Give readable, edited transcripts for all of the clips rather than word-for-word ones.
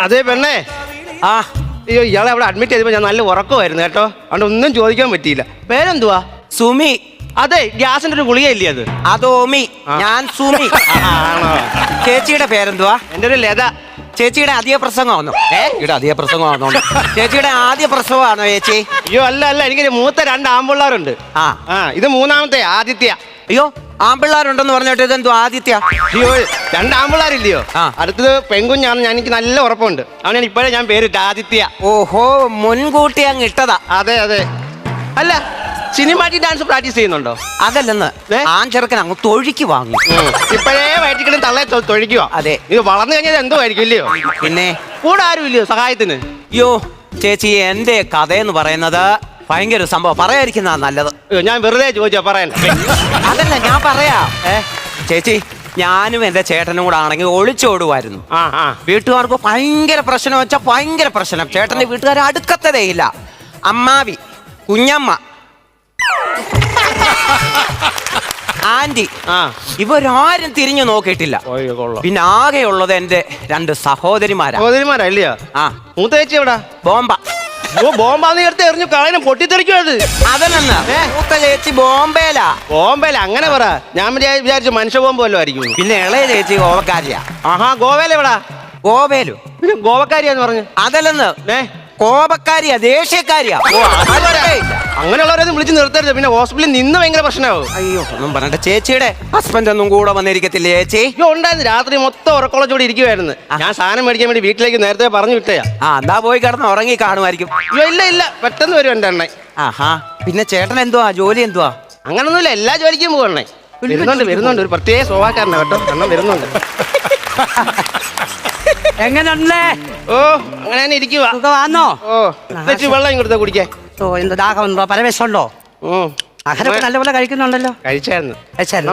അതെ പെണ്ണേ. ആ അയ്യോ, ഇയാളെ അവിടെ അഡ്മിറ്റ് ചെയ്തപ്പോൾ ഞാൻ നല്ല ഉറക്കമായിരുന്നു കേട്ടോ. അതുകൊണ്ട് ഒന്നും ചോദിക്കാൻ പറ്റിയില്ല. പേരെന്തുവാ? സുമി. അതെ, ഗ്യാസിന്റെ ഒരു ഗുളികയില്ലേ അത്? അതോമി. ഞാൻ സുമി. ആണോ? ചേച്ചിയുടെ പേരെന്തുവാ? എൻ്റെ ഒരു ലത. ചേച്ചിയുടെ ആദ്യ പ്രസംഗമാണോ? ഇവിടെ ആദ്യ പ്രസംഗമാണോ? ചേച്ചിയുടെ ആദ്യ പ്രസവമാണോ ചേച്ചി? അയ്യോ അല്ല അല്ല, എനിക്ക് മൂത്ത 2 ആൺപിള്ളേരുണ്ട്. ഇത് മൂന്നാമത്തെ ആദിത്യ. അയ്യോ, ആൺപിള്ളേരുണ്ടെന്ന് പറഞ്ഞിട്ട് ഇതെന്തോ ആദിത്യ? അയ്യോ, 2 ആൺപിള്ളേരില്ലയോ? അടുത്തത് പെൺകുഞ്ഞാണ്. എനിക്ക് നല്ല ഉറപ്പുണ്ട്. അവനാണ് ഇപ്പോഴേ ഞാൻ പേരിട്ട് ആദിത്യ. ഓഹോ, മുൻകൂട്ടി അങ്ങ് ഇട്ടതാ. അതെ അതെ. അല്ല, സിനിമാറ്റിക് ഡാൻസ് പ്രാക്ടീസ് ചെയ്യുന്നുണ്ടോ? അതല്ലെന്ന്, ആൺ ചെറുക്കൻ അങ്ങ് തൊഴിക്ക് വാങ്ങി. ഇപ്പോഴേ വയറ്റിക്കിടും തള്ളെ തൊഴിക്കുക. അതെ. ഇത് വളർന്നു കഴിഞ്ഞാൽ എന്തോ ആയിരിക്കും ഇല്ലയോ? പിന്നെ കൂടെ ആരും ഇല്ലയോ സഹായത്തിന്? അയ്യോ ചേച്ചി, എന്റെ കഥയെന്ന് പറയുന്നത് ഭയങ്കര സംഭവം. പറയാതിരിക്കുന്നതാ നല്ലത്. ഞാൻ വെറുതെ ചോദിച്ചാ പറയാൻ. അതല്ല, ഞാൻ പറയാ. ചേച്ചി, ഞാനും എന്റെ ചേട്ടനും കൂടെ ആണെങ്കിൽ ഒളിച്ചോടുമായിരുന്നു. വീട്ടുകാർക്ക് ഭയങ്കര പ്രശ്നം വെച്ചാൽ ഭയങ്കര പ്രശ്നം. ചേട്ടന്റെ വീട്ടുകാർ അടുക്കത്തതേ ഇല്ല. അമ്മാവി, കുഞ്ഞമ്മ, ആന്റി, ഇവരാരും തിരിഞ്ഞു നോക്കിയിട്ടില്ല. പിന്നെ ആകെയുള്ളത് എന്റെ 2 സഹോദരിമാരാ. സഹോദരിമാരല്ലയോ? മൂത്ത ചേച്ചി എവിടാ? ബോംബ. ബോംബാന്ന് എടുത്ത് എറിഞ്ഞു കളയാനും പൊട്ടിത്തെറിക്കുള്ളത്. അതല്ലെന്ന്, മൂത്ത ചേച്ചി ബോംബേലാ. ബോംബേല? അങ്ങനെ പറ. ഞാൻ വിചാരിച്ചു മനുഷ്യ ബോംബ് വല്ലതും ആയിരിക്കും. പിന്നെ ഇളയ ചേച്ചി ഗോവക്കാരിയാ. ആഹാ, ഗോവയില എവിടാ? ഗോവയിലു. പിന്നെ ഗോവക്കാരിയാന്ന് പറഞ്ഞു. അതല്ലെന്ന്, കോപക്കാരിയാ, ദേഷ്യക്കാരിയാ. അങ്ങനെയുള്ളവരൊന്നും വിളിച്ച് നിർത്തരുത്. പിന്നെ ഹോസ്പിറ്റലിൽ നിന്ന് ഭയങ്കര പ്രശ്നമാവും. അയ്യോ, ഒന്നും പറഞ്ഞിട്ട്. ചേച്ചിയുടെ ഹസ്ബൻഡ് ഒന്നും കൂടെ വന്നിരിക്കത്തില്ല ചേച്ചി? ഉണ്ടായിരുന്നു. രാത്രി മൊത്തം ഉറക്കോളച്ചോടി ഇരിക്കുവായിരുന്നു. ഞാൻ സാധനം മേടിക്കാൻ വേണ്ടി വീട്ടിലേക്ക് നേരത്തെ പറഞ്ഞു വിട്ടയാ. എന്താ പോയി കിടന്ന് ഉറങ്ങി കാണുമായിരിക്കും. ഇല്ല ഇല്ല, പെട്ടെന്ന് വരും എന്റെ അണ്ണൻ. ആഹാ. പിന്നെ ചേട്ടൻ എന്തുവാ ജോലി? എന്തുവാ? അങ്ങനൊന്നുമില്ല, എല്ലാ ജോലിക്കും പോകണേ. വരുന്നുണ്ട് ഒരു പ്രത്യേക സ്വഭാവക്കാരനാ കേട്ടോ. അണ്ണൻ വരുന്നുണ്ട്. എങ്ങനെയുണ്ടേ? ഓ, അങ്ങനെ തന്നെ ഇരിക്കുവാ. വന്നോ? ഓ, വെള്ളം ഇങ്ങോട്ട് കുടിക്കാൻ. ഓ, എന്ത് ദാഹമുണ്ടോ? പരവേശമുണ്ടോ? ആഹാരമൊക്കെ നല്ലപോലെ കഴിക്കുന്നുണ്ടല്ലോ. കഴിച്ചായിരുന്നു.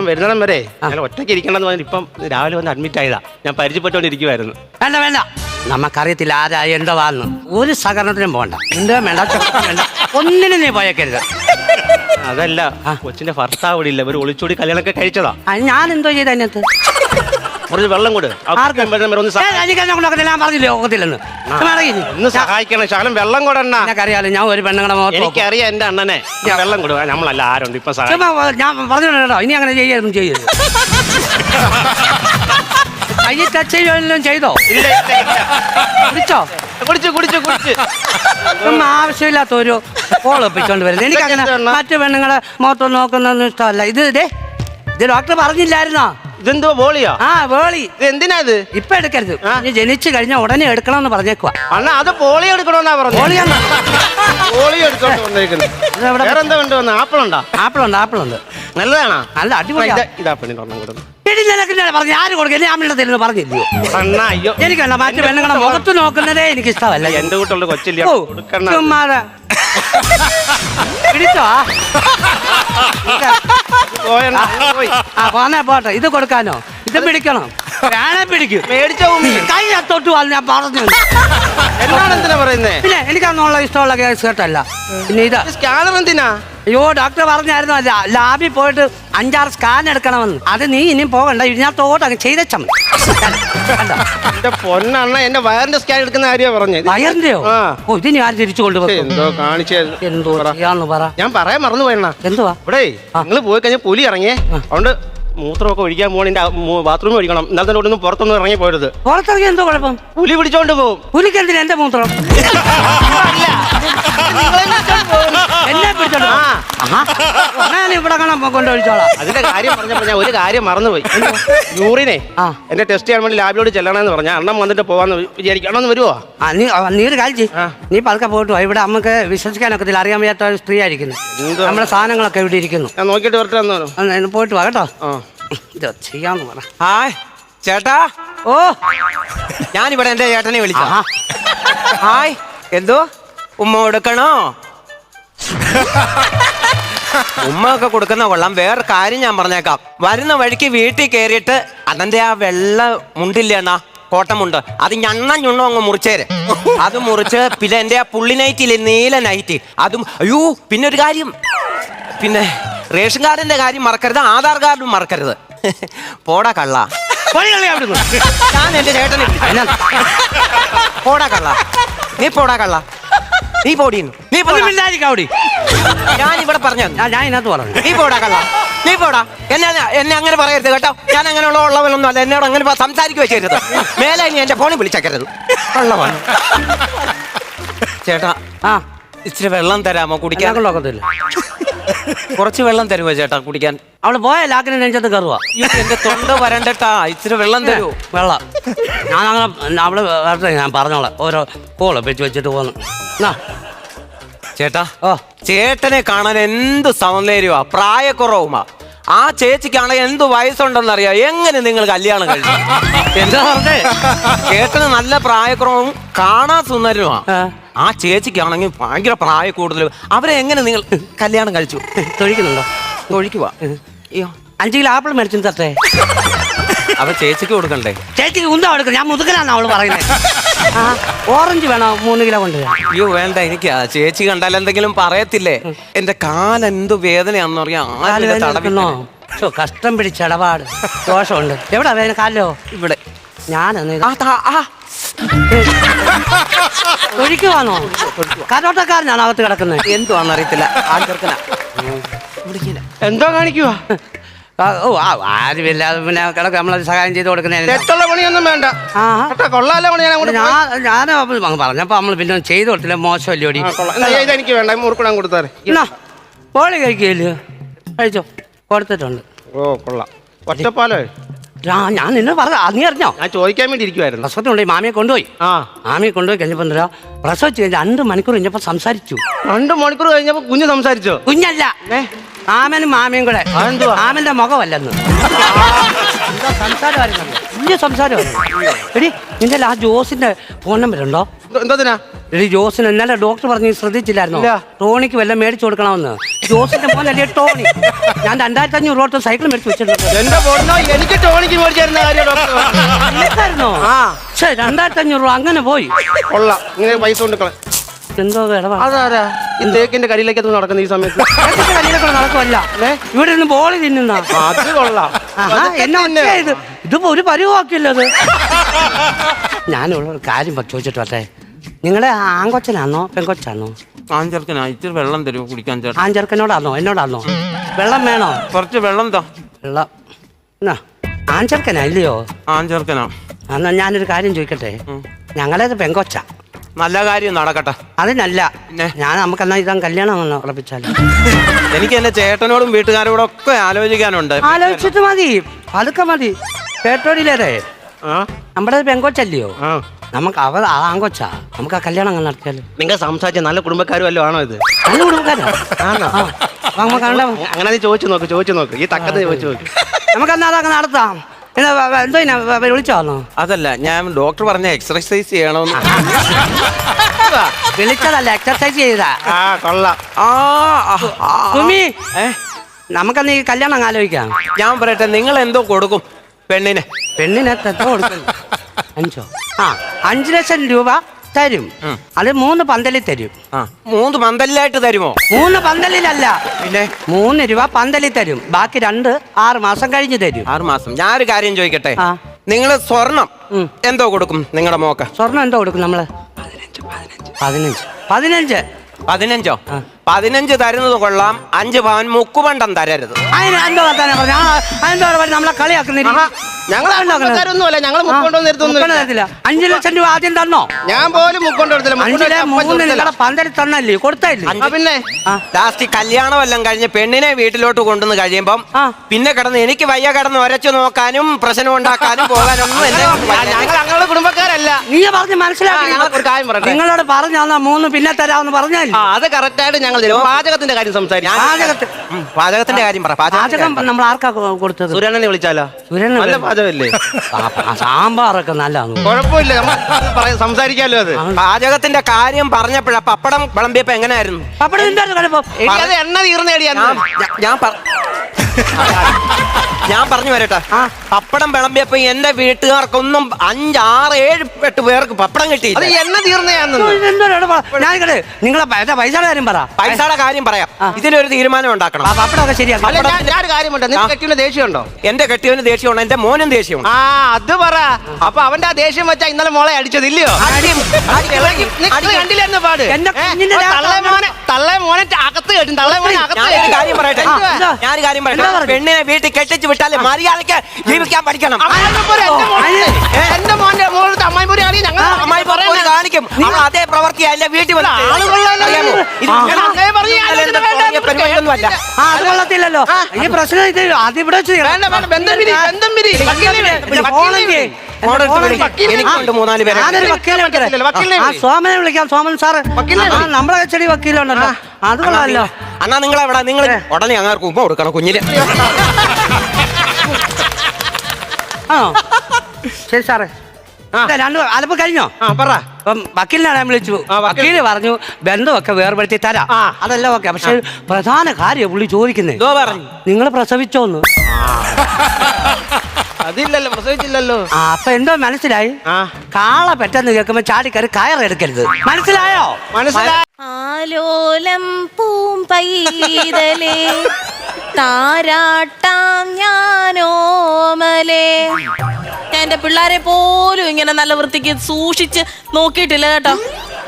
വരുന്നിടം വരെ ഞാൻ ഒറ്റയ്ക്ക് ഇരിക്കണമെന്ന് പറഞ്ഞിട്ട് ഇപ്പം രാവിലെ വന്ന് അഡ്മിറ്റ് ആയതാ. ഞാൻ പരിചയപ്പെട്ടുകൊണ്ടിരിക്കുവായിരുന്നു. വേണ്ട വേണ്ട, നമുക്കറിയത്തില്ല ആരാ എന്തോ വാന്ന്. ഒരു സഹകരണത്തിനും പോകണ്ട. എന്തോ വേണ്ട, വേണ്ട, ഒന്നിനും നീ പോയേക്കരുത്. അതല്ല, കൊച്ചിന്റെ ഭർത്താവ് ഇവിടെ ഇല്ല. ഒരു ഒളിച്ചോടി കല്യാണമൊക്കെ കഴിച്ചതാ. ഞാൻ എന്തോ ചെയ്ത അതിനകത്ത്? കുറച്ച് വെള്ളം കൂടെ ഞാൻ പറഞ്ഞില്ലേ ഒക്കത്തില്ലെന്ന്. സഹായിക്കണം, ശകലം വെള്ളം കൂടെ. എനിക്കറിയാലോ, ഞാൻ ഒരു പെണ്ണുങ്ങളുടെ മുഖത്ത്. എനിക്കറിയാം എന്റെ അണ്ണനെ. വെള്ളം കൊടുക്കുക. നമ്മളല്ല ആരുണ്ട് ഇപ്പൊ. ഞാൻ പറഞ്ഞോ, ഇനി അങ്ങനെ ചെയ്യരുത്. കയ്യിൽ ടച്ച് ചെയ്യുകയെല്ലാം ചെയ്തോ? കുടിച്ചോ? കുടിച്ചു. ആവശ്യമില്ലാത്ത ഒരു കോളൊപ്പിച്ചോണ്ട് വരുന്നത്. എനിക്കങ്ങനെ മറ്റു പെണ്ണുങ്ങളെ മുഖത്ത് നോക്കുന്നൊന്നും ഇഷ്ടമല്ല. ഇത് ഡോക്ടർ പറഞ്ഞില്ലായിരുന്നോ? ഇതെന്തോ ബോളിയോ? ബോളി. എന്തിനാ ഇത്? ഇപ്പൊ എടുക്കരുത്. ജനിച്ചു കഴിഞ്ഞാൽ ഉടനെ എടുക്കണമെന്ന് പറഞ്ഞേക്കുവാ. അണ്ണാ, അത് പോളിയോ എടുക്കണമെന്നാ പറഞ്ഞു. പോളിയോ എടുത്തോണ്ട് വന്നേക്കുന്നു. വേറെന്താ കൊണ്ടുവന്ന? ആപ്പിളുണ്ടോ? ആപ്പിളുണ്ട്. നല്ലതാണോ? നല്ല അടിപൊളി. ഇതാ പെണ്ണിന് ഒരെണ്ണം കൊടുക്കും. പറഞ്ഞു ആര് കൊടുക്കും? ഞാൻ തരുന്നു പറഞ്ഞില്ലയോ? അണ്ണാ, അയ്യോ, എനിക്കല്ല മറ്റു പെണ്ണുങ്ങളുടെ മുഖത്ത് നോക്കുന്നതേ എനിക്ക് ഇഷ്ടമല്ല. എന്റെ കൂട്ടുള്ള കൊച്ചില്ല. ചുമ്മാതെ പിടിച്ചോ? പോട്ടെ. ഇത് കൊടുക്കാനോ? ഇത് പിടിക്കണം. വേണേ പിടിക്കും. മേടിച്ചോ? കൈ തൊട്ട് വന്ന് ഞാൻ പറഞ്ഞു. എന്താണ് എന്തിനാ പറയുന്നേ? പിന്നെ എനിക്കന്നുള്ള ഇഷ്ടമുള്ള കേസ് കേട്ടല്ല. പിന്നെ ഇത് സ്കാനർ എന്തിനാ? അയ്യോ, ഡോക്ടർ പറഞ്ഞായിരുന്നു ലാബിൽ പോയിട്ട് 5-6 സ്കാൻ എടുക്കണമെന്ന്. അത് നീ ഇനിയും പോകണ്ട, ഇതിനകത്തോട്ട് അങ്ങ് ചെയ്തച്ചാ മതി. എന്റെ പൊന്നണ്ണ, എന്റെ വയറിന്റെ സ്കാൻ എടുക്കുന്ന കാര്യ പറഞ്ഞത്. വയറിന്റെയോ? ഓ, ഇതിന് ഞാൻ തിരിച്ചു കൊണ്ടുപോകും. എന്തോ കാണിച്ചത്? എന്തോ ചെയ്യാന്ന് പറ. ഞാൻ പറയാൻ മറന്നു പോയണ്ണ. എന്തുവാ? ഇവിടെ നിങ്ങൾ പോയി കഴിഞ്ഞാൽ പുലി ഇറങ്ങിയേ. അതുകൊണ്ട് മൂത്രമൊക്കെ ഒഴിക്കാൻ പോകണ ബാത്റൂമിൽ ഒഴിക്കണം. ഇന്നലത്തെ ഒന്നും പുറത്തൊന്നും ഇറങ്ങി പോരുത്. പുറത്തിറങ്ങി എന്തോ കുഴപ്പം? പുലി പിടിച്ചോണ്ട് പോകും. പുലിക്ക് എന്തിനാ എന്റെ മൂത്രം? എന്നെ പിടിച്ചോണ്ട് ഞാൻ ഇവിടെ കാണാൻ കൊണ്ടൊഴിച്ചോളാം. അതിന്റെ കാര്യം പറഞ്ഞപ്പോ ഞാൻ ഒരു കാര്യം മറന്നുപോയി. യൂറിനെ എന്റെ ടെസ്റ്റ് ചെയ്യാൻ വേണ്ടി ലാബിലോട് ചെല്ലണമെന്ന് പറഞ്ഞാൽ അണ്ണം വന്നിട്ട് പോവാന്ന് വിചാരിക്കണമെന്ന് വരുവോ? നീ ഒരു കാര്യം ചെയ്യ്. നീ പതുക്കെ പോയിട്ട് വാ. ഇവിടെ നമുക്ക് വിശ്വസിക്കാനൊക്കത്തില്ല. അറിയാൻ വയ്യാത്ത ഒരു സ്ത്രീ ആയിരിക്കുന്നു. നമ്മുടെ സാധനങ്ങളൊക്കെ ഇവിടെ ഇരിക്കുന്നു. ഞാൻ നോക്കിയിട്ട് വരട്ടെ. പോയിട്ട് വാ കേട്ടോ. ഇത് ചെയ്യാന്ന് പറ. ഹായ് ചേട്ടാ. ഓ, ഞാനിവിടെ എന്റെ ചേട്ടനെ വിളിച്ചു. ഹായ്. എന്തോ ഉമ്മ കൊടുക്കണോ? ഉമ്മ ഒക്കെ കൊടുക്കുന്ന കൊള്ളാം. വേറെ കാര്യം ഞാൻ പറഞ്ഞേക്കാം. വരുന്ന വഴിക്ക് വീട്ടിൽ കയറിയിട്ട് അതിന്റെ ആ വെള്ള മുണ്ടില്ലേ അണ്ണാ, കോട്ടമുണ്ട്, അത് ഞണ്ണോ അങ്ങ് മുറിച്ചേര്. അത് മുറിച്ച് പിന്നെ എന്റെ ആ പുള്ളി നൈറ്റില്ലേ, നീല നൈറ്റ്, അതും. അയ്യോ, പിന്നെ ഒരു കാര്യം, പിന്നെ റേഷൻ കാർഡിന്റെ കാര്യം മറക്കരുത്, ആധാർ കാർഡും മറക്കരുത്. പോടാ കള്ള. ഞാൻ എന്റെ ചേട്ടനെ പോടാ കള്ള, നീ പോടാ കള്ള, നീ പോടീന്നു, നീ മിണ്ടായിരിക്കാവടി. ഞാൻ ഇവിടെ പറഞ്ഞു, ഞാൻ ഇതിനകത്ത് പറഞ്ഞു. നീ പോടാ കള്ള, നീ പോടാ. എന്നെ അങ്ങനെ പറയരുത് കേട്ടോ. ഞാൻ അങ്ങനെയുള്ള ഉള്ളവനൊന്നും അല്ല. എന്നോട് അങ്ങനെ സംസാരിക്കുക ചെയ്യരുത്. മേലെ ഇനി എന്റെ ഫോണിൽ വിളിച്ചേക്കരുത്. കള്ളമാണ്. ചേട്ടാ, ആ ഇച്ചിരി വെള്ളം തരാമോ കുടിക്കാൻ? നോക്കത്തില്ല. കുറച്ച് വെള്ളം തരുമോ ചേട്ടാ കുടിക്കാൻ? അവള് പോയ ലാക്കിന് നെഞ്ചത്ത് കയറുക. എന്റെ തൊണ്ട വരണ്ടട്ടാ, ഇച്ചിരി വെള്ളം തരൂ. വെള്ളം ഞാൻ അങ്ങനെ അവള് വരട്ടെ, ഞാൻ പറഞ്ഞോളാം. ഓരോ കോള് വെച്ചിട്ട് പോന്നു. ചേട്ടാ, ഓ ചേട്ടനെ കാണാൻ എന്ത് സൗന്ദര്യമാ, പ്രായക്കുറവുമാ. ആ ചേച്ചിക്കാണെങ്കിൽ എന്ത് വയസ്സുണ്ടെന്നറിയാം. എങ്ങനെ നിങ്ങൾ കല്യാണം കഴിച്ചു? എന്താ പറഞ്ഞേ? ചേട്ടന് നല്ല പ്രായക്കുറവും കാണാൻ സുന്ദരനുമാ. ആ ചേച്ചിക്കാണെങ്കിൽ ഭയങ്കര പ്രായ കൂടുതൽ. അവരെ എങ്ങനെ നിങ്ങൾ കല്യാണം കഴിച്ചു? തൊഴിക്കുന്നുണ്ടോ? തൊഴിക്കുവാ. അയ്യോ, 5 കിലോ ആപ്പിൾ മേടിച്ചു തട്ടെ. അവ ചേച്ചിക്ക് കൊടുക്കണ്ടേ? ചേച്ചിക്ക് ഉന്താ കൊടുക്കും. ഞാൻ മുതുകനാണ് അവള് പറയുന്നത്. ഓറഞ്ച് വേണോ? 3 കിലോ കൊണ്ട്. അയ്യോ വേണ്ട, എനിക്ക് ചേച്ചി കണ്ടാൽ എന്തെങ്കിലും പറയത്തില്ലേ? എന്റെ കാലെന്ത് വേദനയാണെന്ന് അറിയാം. കഷ്ടം പിടിച്ചടപാട് ദോഷമുണ്ട്. എവിടാ വേദന? കാലിലോ? ഇവിടെ. ഞാനെന്ന് ഒഴിക്കുവാണോ? കരോട്ടക്കാരനാണ് അകത്ത് കിടക്കുന്നത്. എന്തുവാന്ന് അറിയത്തില്ല. എന്തോ കാണിക്കുവാ? ഓ ആരുമില്ലാതെ പിന്നെ കിടക്ക് നമ്മളത് സഹായം ചെയ്ത് കൊടുക്കുന്നതിന് തെറ്റുള്ള പണിയൊന്നും വേണ്ട. കൊള്ളാലോ പണി. ഞാൻ പറഞ്ഞപ്പോ നമ്മൾ പിന്നെ ചെയ്ത് കൊടുത്തില്ല. മോശമല്ലോടി. എനിക്ക് വേണ്ട, മുറുക്കിടാൻ കൊടുത്താറ്. പോളി കഴിക്കില്ലയോ? കഴിച്ചോ? കൊടുത്തിട്ടുണ്ട്. ഓ കൊള്ളാം. ഒറ്റപ്പാലോ? ഞാൻ നിന്നെ പറഞ്ഞ നീ അറിഞ്ഞോ? ഞാൻ ചോദിക്കാൻ വേണ്ടി ഇരിക്കുവായിരുന്നു. പ്രസവത്തിനുണ്ടായി മാമിയെ കൊണ്ടുപോയി. മാമിയെ കൊണ്ടുപോയി കഴിഞ്ഞപ്പോ എന്താ പ്രസവിച്ച് കഴിഞ്ഞ 2 മണിക്കൂർ കഴിഞ്ഞപ്പോ സംസാരിച്ചു. 2 മണിക്കൂർ കഴിഞ്ഞപ്പോ കുഞ്ഞ് സംസാരിച്ചോ? കുഞ്ഞല്ല, മാമനും മാമിയും കൂടെ. മാമന്റെ മുഖമല്ലെന്ന് എന്താ സംസാരമായിരുന്നു. വലിയ സംസാരമായിരുന്നു. എടി നിന്റെ ആ ജോസിന്റെ ഫോൺ നമ്പർ ഉണ്ടോ? എന്തോതിനാ? എടി ജോസിന് ഇന്നലെ ഡോക്ടർ പറഞ്ഞ് ശ്രദ്ധിച്ചില്ലായിരുന്നോ? ടോണിക്ക് വല്ലതും മേടിച്ചു കൊടുക്കണമെന്ന്. ജോസിന്റെ മോനല്ലേ ടോണി. ഞാൻ 2500 രൂപ സൈക്കിൾ മേടിച്ചു വെച്ചിട്ടുണ്ട്. എന്റെ ഫോണിനോ എനിക്ക് ടോണിക്ക് മേടിച്ചായിരുന്ന കാര്യമായിരുന്നോ? 2500 രൂപ അങ്ങനെ പോയി. കൊള്ളാം. ഇങ്ങനെ പൈസ കൊണ്ട് എന്തോ അതാരാ ഈ തേക്കിന്റെ കരിയിലേക്ക് നടക്കുന്ന ഈ സമയത്ത്? കരിയിലൊക്കെ നടക്കുമല്ല, ഇവിടെ നിന്ന് ബോളി തിന്നുന്ന. അത് കൊള്ളാം. എന്നാ ഇത് ഇതിപ്പോ ഒരു പരിവാക്കില്ല. അത് ഞാനുള്ള ഒരു കാര്യം ചോദിച്ചിട്ട് വട്ടെ, നിങ്ങളെ ആൺകൊച്ചനാണോ പെൺകൊച്ചാണോ? ആഞ്ചർക്കനാ. ഇച്ചിരി വെള്ളം തരുമോ കുടിക്കാൻ ചേട്ടാ? ആഞ്ചർക്കനോടാണോ എന്നോടാണോ? വെള്ളം വേണോ? കുറച്ച് വെള്ളം താ. വെള്ളം ആഞ്ചർക്കനാ ഇല്ലയോ? ആഞ്ചർക്കനാ. എന്നാ ഞാനൊരു കാര്യം ചോദിക്കട്ടെ, ഞങ്ങളേത് പെൺകൊച്ച. നല്ല കാര്യം നടക്കട്ടെ. അതിനല്ല ഞാൻ നമുക്ക് എന്നാ ഇതാ കല്യാണം ഉറപ്പിച്ചാലോ? എനിക്ക് എന്റെ ചേട്ടനോടും വീട്ടുകാരോടും ഒക്കെ ആലോചിക്കാനുണ്ട്. ആലോചിച്ചിട്ട് മതി, പതുക്കെ മതി. കേട്ടോടിയില്ലേ, നമ്മുടെ പെൺകൊച്ചല്ലയോ? നമുക്ക് ആൺകൊച്ചാ. നമുക്ക് ആ കല്യാണം അങ്ങനെ നടത്തിയാലോ? നിങ്ങൾ സംസാരിച്ച നല്ല കുടുംബക്കാരും വല്ലതും ആണോ ഇത്? നല്ല കുടുംബക്കാരാ. അങ്ങനെ നീ ചോദിച്ചു നോക്ക്. ഈ തക്കത്ത് ചോദിച്ചു നോക്ക്. നമുക്കെന്നാ അതങ്ങ് നടത്താം. എന്തോ വിളിച്ചോന്നോ? അതല്ല, ഞാൻ ഡോക്ടർ പറഞ്ഞ എക്സർസൈസ് ചെയ്യണമെന്ന്. വിളിച്ചതല്ല, എക്സർസൈസ് ചെയ്താ. കൊള്ളാം. നമുക്കെന്നാ ഈ കല്യാണം ആലോചിക്കാം. ഞാൻ പറയട്ടെ, നിങ്ങൾ എന്തോ കൊടുക്കും പെണ്ണിന്? പെണ്ണിന് എത്ര കൊടുക്കും? 5 ലക്ഷം രൂപ തരും. അത് 3 പന്തലിൽ തരും. 3 പന്തലിലായിട്ട് തരുമോ? 3 പന്തലിലല്ല, പിന്നെ 3 രൂപ പന്തലിൽ തരും. ബാക്കി 2 6 മാസം കഴിഞ്ഞ് തരും. 6 മാസം. ഞാനൊരു കാര്യം ചോദിക്കട്ടെ, നിങ്ങൾ സ്വർണം എന്തോ കൊടുക്കും നിങ്ങളുടെ മോക്ക്? സ്വർണം എന്തോ കൊടുക്കും നമ്മള്? 15. 15. 15 തരുന്നത് കൊള്ളാം. 5 പവൻ മുക്കുപണ്ടം തരരുത്. അതിനെന്തോ നമ്മളെ കളിയാക്കുന്നില്ല. ഞങ്ങൾ 5 ലക്ഷം രൂപ ആദ്യം തന്നോ? ഞാൻ പോലും 3 പന്തലിൽ തന്നല്ലേ കൊടുത്തല്ലേ? പിന്നെ ലാസ്റ്റ് കല്യാണം എല്ലാം കഴിഞ്ഞ് പെണ്ണിനെ വീട്ടിലോട്ട് കൊണ്ടുവന്ന് കഴിയുമ്പം പിന്നെ കിടന്ന് എനിക്ക് വയ്യ കിടന്ന് ഒരച്ചു നോക്കാനും പ്രശ്നം ഉണ്ടാക്കാനും പോകാനൊന്നും ഞങ്ങളുടെ കുടുംബക്കാരല്ല. നീ പറഞ്ഞ് മനസ്സിലാക്കി. നിങ്ങളോട് പറഞ്ഞാ 3 പിന്നെ തരാമെന്ന് പറഞ്ഞാൽ അത് കറക്റ്റ് ആയിട്ട് ഞങ്ങൾ പാചകത്തിന്റെ കാര്യം സംസാരിക്കും. പാചകത്തിന്റെ കാര്യം പറ. പാചകം നമ്മൾ ആർക്കാ കൊടുത്തത്? സുരേണനെ വിളിച്ചാലോ? സുരേണ പാചകല്ലേ? സാമ്പാറൊക്കെ നല്ലതാണ്. കുഴപ്പമില്ല, സംസാരിക്കാലോ. അത് പാചകത്തിന്റെ കാര്യം പറഞ്ഞപ്പോഴാ പപ്പടം വിളമ്പിയപ്പോ എങ്ങനെയായിരുന്നു? പപ്പടം എണ്ണ തീർന്നേടിയാ ഞാൻ ഞാൻ പറഞ്ഞു വരട്ടെ. പപ്പടം വിളമ്പിയപ്പോ എന്റെ വീട്ടുകാർക്കൊന്നും 5, 6, 7, 8 പേർക്ക് പപ്പടം കിട്ടിയില്ല. അത് എണ്ണ തീർന്നയാന്ന്. ഞാൻ നിങ്ങളെ പൈസയുടെ കാര്യം പറ. പൈസയുടെ കാര്യം പറയാം. ഇതിനൊരു തീരുമാനം ഉണ്ടാക്കണം. പപ്പടമൊക്കെ ശരിയാക്കി. അല്ല, ഞാനൊരു കാര്യമുണ്ട്. നിങ്ങൾക്ക് കെട്ടിയുടെ ദേഷ്യമുണ്ടോ? എന്റെ കെട്ടിയവന് ദേഷ്യമുണ്ട്, എന്റെ മോനും ദേഷ്യമുണ്ട്. ആ, അത് പറ. അപ്പൊ അവന്റെ ആ ദേഷ്യം വെച്ചാ ഇന്നലെ മോളെ അടിച്ചതില്ലയോ? കണ്ടില്ലായിരുന്നു പാട്. തള്ളേ മോനെ അകത്ത് കേട്ടും. തള്ളേ മോനെ അകത്ത് ഞാനൊരു കാര്യം പറയട്ടെ. പെണ്ണിനെ വീട്ടിൽ കെട്ടിച്ച് വിട്ടാല് മര്യാദയ്ക്ക് ജീവിക്കാൻ പഠിക്കണം. എന്റെ മോന്റെ മോളത്തെ അമ്മായിപുരി ആണെങ്കിൽ ഞങ്ങൾ അമ്മായി പറയുന്നത് കാണിക്കും. അതേ പ്രവൃത്തി എന്റെ വീട്ടിൽ വന്ന് പരിപാടിയൊന്നുമല്ല. അത് കൊള്ളത്തില്ലല്ലോ. ഈ പ്രശ്നം ഇത് അതിവിടെ എനിക്കുണ്ട് 3-4 പേരെ. സോമനെ വിളിക്കാം. സോമൻ സാറ് നമ്മളെ ചെടി വക്കീലുണ്ടല്ലോ. അത് കൊള്ളാമല്ലോ. അണ്ണാ നിങ്ങൾ എവിടെ? നിങ്ങൾ ഉടനെ അങ്ങനെ ഉമ്മ കൊടുക്കണം കുഞ്ഞിന്. ആണോ? ശരി സാറേ. രണ്ട് അലപ്പ് കഴിഞ്ഞോ? പറ. അപ്പം വക്കീലിനെ ഞാൻ വിളിച്ചു. വക്കീല് പറഞ്ഞു ബന്ധമൊക്കെ വേർപെടുത്തി തരാം. അതെല്ലാം ഓക്കെ. പക്ഷെ പ്രധാന കാര്യം പുള്ളി ചോദിക്കുന്നേ, നിങ്ങൾ പ്രസവിച്ചോന്ന്. അതില്ലല്ലോ, പ്രസവിച്ചില്ലല്ലോ. അപ്പൊ എന്തോ മനസ്സിലായി. കാള പെട്ടെന്ന് കേൾക്കുമ്പോ ചാടിക്കറി കയറെടുക്കരുത്. മനസ്സിലായോ? മനസ്സിലായി. ആലോലം പൂമ്പൈതലേ താരാട്ടാം ഞാനോമലേ. ഞാൻ എന്റെ പിള്ളേരെ പോലും ഇങ്ങനെ നല്ല വൃത്തിക്ക് സൂക്ഷിച്ച് നോക്കിയിട്ടില്ല കേട്ടോ.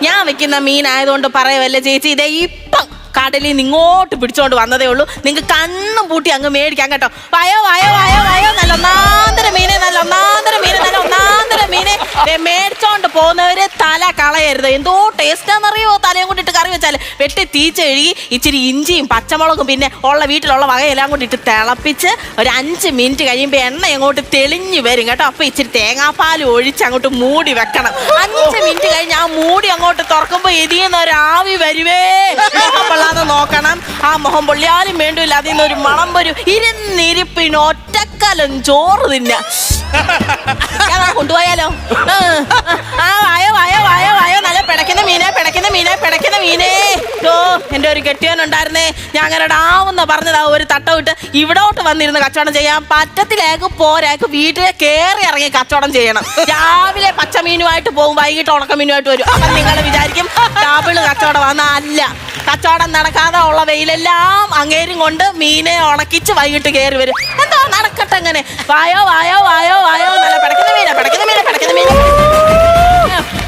ഞാൻ വെക്കുന്ന മീനായതുകൊണ്ട് പറയവല്ലേ ചേച്ചി, ഇതേ ഇപ്പം കടലിൽ നിന്ന് ഇങ്ങോട്ട് പിടിച്ചോണ്ട് വന്നതേ ഉള്ളൂ. നിങ്ങൾക്ക് കണ്ണും പൂട്ടി അങ്ങ് മേടിക്കാം കേട്ടോ. വയോ വയോ വയോ വയോ, നല്ല ഒന്നാന്തര മീനെ, നല്ല ഒന്നാന്തര മീനെ, നല്ല ഒന്നാന്തര മീനെ മേടിച്ചോണ്ട് പോകുന്നവര് തല കളയരുത്. എന്തോ ടേസ്റ്റാന്നറിയോ തലയും കൊണ്ടിട്ട് കറി വെച്ചാല്. വെട്ടി തീച്ച കഴുകി ഇച്ചിരി ഇഞ്ചിയും പച്ചമുളകും പിന്നെ ഉള്ള വീട്ടിലുള്ള വകയെല്ലാം കൊണ്ടിട്ട് തിളപ്പിച്ച് ഒരു 5 മിനിറ്റ് കഴിയുമ്പോൾ എണ്ണ അങ്ങോട്ട് തെളിഞ്ഞു വരും കേട്ടോ. അപ്പൊ ഇച്ചിരി തേങ്ങാപ്പാൽ ഒഴിച്ച് അങ്ങോട്ട് മൂടി വെക്കണം. 5 മിനിറ്റ് കഴിഞ്ഞ് ആ മൂടി അങ്ങോട്ട് തുറക്കുമ്പോ ഇതിന്ന് ഒരു ആവി വരുവേ. അത് നോക്കണം. ആ മുഖം പൊള്ളിയാലും വേണ്ടില്ല, അതിൽ നിന്ന് ഒരു മണം വരും. ഇരുന്നിരിപ്പിന് ഒറ്റക്കലം ചോറ് തിന്ന കൊണ്ടുപോയാലോ. വായോ വായോ വായോ വായോ, നല്ല പിടയ്ക്കുന്ന മീനെ, പിടയ്ക്കുന്ന മീനെ, പിടയ്ക്കുന്ന മീനേ. എന്റെ ഒരു കെട്ടിയവനുണ്ടായിരുന്നേ, ഞാൻ അങ്ങനെ ഡാവെന്ന് പറഞ്ഞതാ. ഒരു തട്ട വിട്ട് ഇവിടോട്ട് വന്നിരുന്ന് കച്ചവടം ചെയ്യാൻ പറ്റത്തിലേക്ക് പോരാക്ക് വീട്ടിലെ കയറി ഇറങ്ങി കച്ചവടം ചെയ്യണം. രാവിലെ പച്ചമീനുമായിട്ട് പോകും, വൈകിട്ട് ഉണക്കമീനുമായിട്ട് വരും. അപ്പൊ നിങ്ങൾ വിചാരിക്കും ഡബിള് കച്ചവടം വന്നാ. അല്ല, കച്ചവടം നടക്കാതെ ഉള്ള വെയിലെല്ലാം അങ്ങേരും കൊണ്ട് മീനെ ഉണക്കിച്ച് വൈകിട്ട് കയറി വരും. എന്താ നടക്കട്ടെ അങ്ങനെ. വായോ വായോ വായോ വായോ, നല്ല പിടയ്ക്കുന്ന മീന, പിടയ്ക്കുന്ന മീന, പിടയ്ക്കുന്ന മീന.